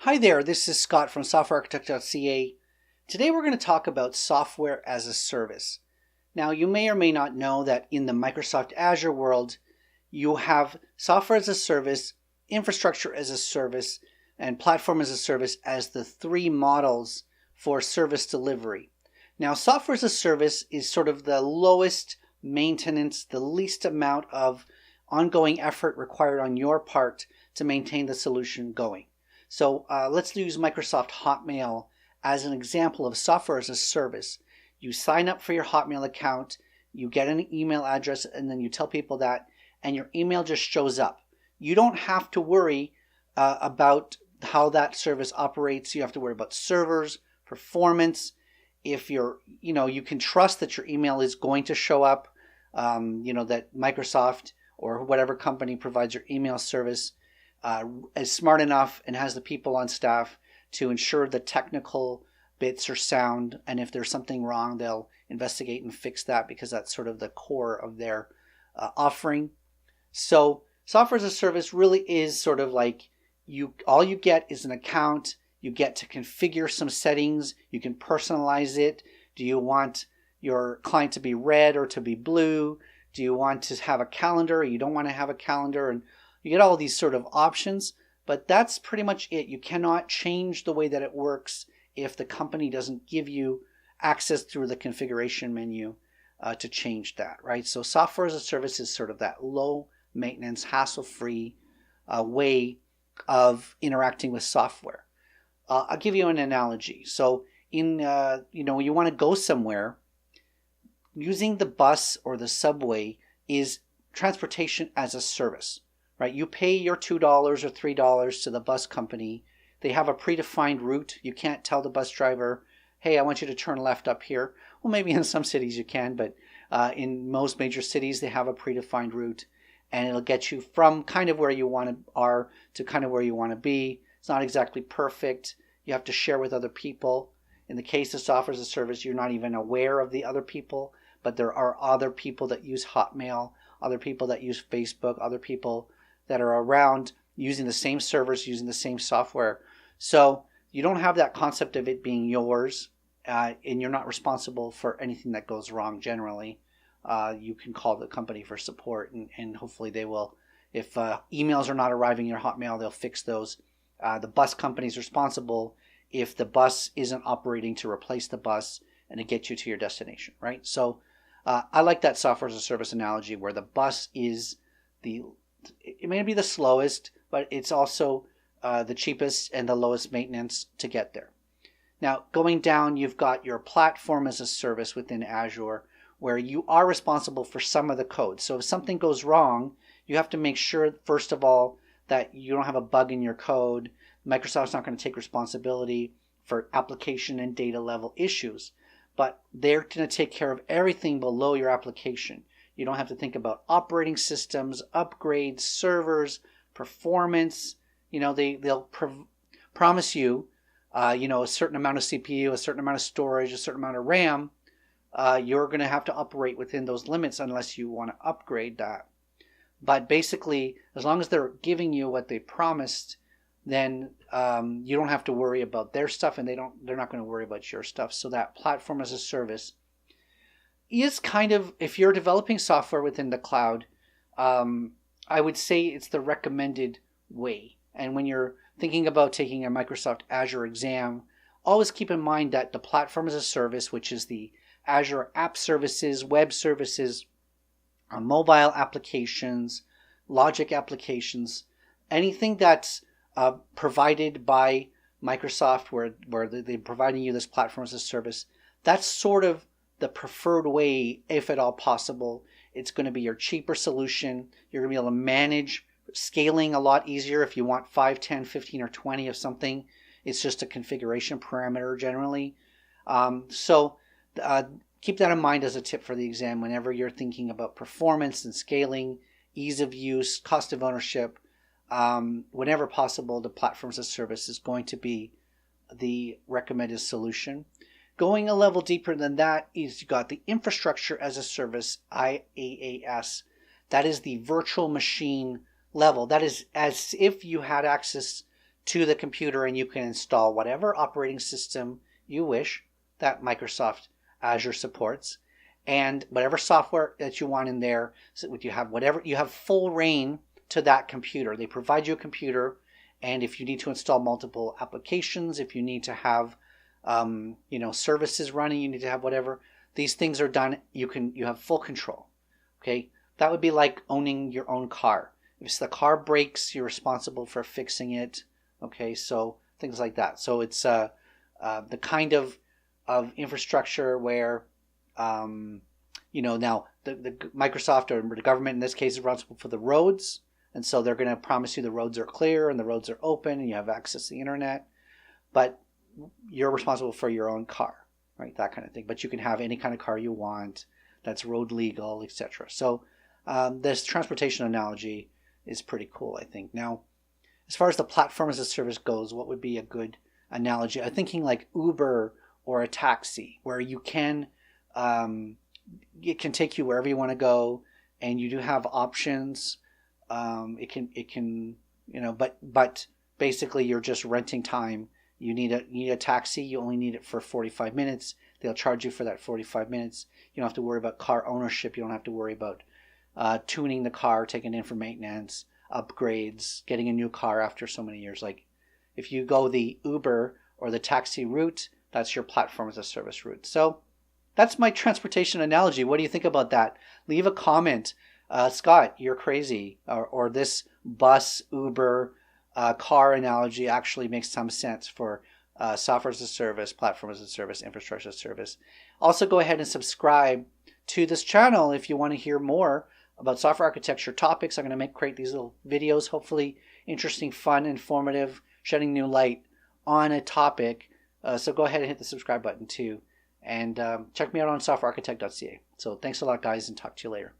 Hi there, this is Scott from softwarearchitect.ca. Today we're going to talk about software as a service. Now, you may or may not know that in the Microsoft Azure world, you have software as a service, infrastructure as a service, and platform as a service as the three models for service delivery. Now, software as a service is sort of the lowest maintenance, the least amount of ongoing effort required on your part to maintain the solution going. So let's use Microsoft Hotmail as an example of software as a service. You sign up for your Hotmail account, you get an email address, and then you tell people that, and your email just shows up. You don't have to worry about how that service operates. You have to worry about servers, performance. If you can trust that your email is going to show up, that Microsoft or whatever company provides your email service is smart enough and has the people on staff to ensure the technical bits are sound, and if there's something wrong, they'll investigate and fix that because that's sort of the core of their offering. So software as a service really is sort of like all you get is an account. You get to configure some settings. You can personalize it. Do you want your client to be red or to be blue? Do you want to have a calendar or you don't want to have a calendar? And you get all these sort of options, but that's pretty much it. You cannot change the way that it works if the company doesn't give you access through the configuration menu to change that, right? So software as a service is sort of that low maintenance, hassle-free way of interacting with software. I'll give you an analogy. So you want to go somewhere, using the bus or the subway is transportation as a service. Right, you pay your $2 or $3 to the bus company. They have a predefined route. You can't tell the bus driver, hey, I want you to turn left up here. Well, maybe in some cities you can, but in most major cities they have a predefined route, and it'll get you from kind of where you are to kind of where you want to be. It's not exactly perfect. You have to share with other people. In the case of software as a service, you're not even aware of the other people, but there are other people that use Hotmail, other people that use Facebook, other people that are around using the same servers, using the same software. So you don't have that concept of it being yours, and you're not responsible for anything that goes wrong generally. You can call the company for support, and hopefully they will. If emails are not arriving in your Hotmail, they'll fix those. The bus company is responsible if the bus isn't operating to replace the bus and to get you to your destination, right? So I like that software as a service analogy where the bus is it may be the slowest, but it's also the cheapest and the lowest maintenance to get there. Now, going down, you've got your platform as a service within Azure, where you are responsible for some of the code. So if something goes wrong, you have to make sure, first of all, that you don't have a bug in your code. Microsoft's not going to take responsibility for application and data level issues, but they're going to take care of everything below your application. You don't have to think about operating systems, upgrades, servers, performance. They'll promise you, a certain amount of CPU, a certain amount of storage, a certain amount of RAM. You're going to have to operate within those limits unless you want to upgrade that. But basically, as long as they're giving you what they promised, then you don't have to worry about their stuff, and they're not going to worry about your stuff. So that platform as a service is kind of, if you're developing software within the cloud, I would say it's the recommended way. And when you're thinking about taking a Microsoft Azure exam, always keep in mind that the platform as a service, which is the Azure app services, web services, mobile applications, logic applications, anything that's provided by Microsoft where they're providing you this platform as a service, that's sort of the preferred way, if at all possible. It's going to be your cheaper solution. You're going to be able to manage scaling a lot easier if you want 5, 10, 15, or 20 of something. It's just a configuration parameter generally. Keep that in mind as a tip for the exam whenever you're thinking about performance and scaling, ease of use, cost of ownership. Whenever possible, the platform as a service is going to be the recommended solution. Going a level deeper than that is you got the infrastructure as a service, IaaS. That is the virtual machine level. That is as if you had access to the computer, and you can install whatever operating system you wish that Microsoft Azure supports, and whatever software that you want in there. So you have full reign to that computer. They provide you a computer, and if you need to install multiple applications, if you need to have services running, you need to have whatever, these things are done. You have full control. Okay, that would be like owning your own car. If the car breaks, you're responsible for fixing it. Okay, so things like that. So it's the kind of infrastructure where now the Microsoft or the government in this case is responsible for the roads, and so they're going to promise you the roads are clear and the roads are open and you have access to the internet, but you're responsible for your own car, right? That kind of thing. But you can have any kind of car you want that's road legal, etc. So this transportation analogy is pretty cool, I think. Now, as far as the platform as a service goes, what would be a good analogy? I'm thinking like Uber or a taxi, where you can it can take you wherever you want to go, and you do have options. It can but basically you're just renting time. You need a taxi. You only need it for 45 minutes. They'll charge you for that 45 minutes. You don't have to worry about car ownership. You don't have to worry about tuning the car, taking it in for maintenance, upgrades, getting a new car after so many years. Like if you go the Uber or the taxi route, that's your platform as a service route. So that's my transportation analogy. What do you think about that? Leave a comment. Scott, you're crazy. Or this bus, Uber, car analogy actually makes some sense for software as a service, platform as a service, infrastructure as a service. Also, go ahead and subscribe to this channel if you want to hear more about software architecture topics. I'm going to create these little videos, hopefully interesting, fun, informative, shedding new light on a topic. So go ahead and hit the subscribe button too. And check me out on softwarearchitect.ca. So thanks a lot, guys, and talk to you later.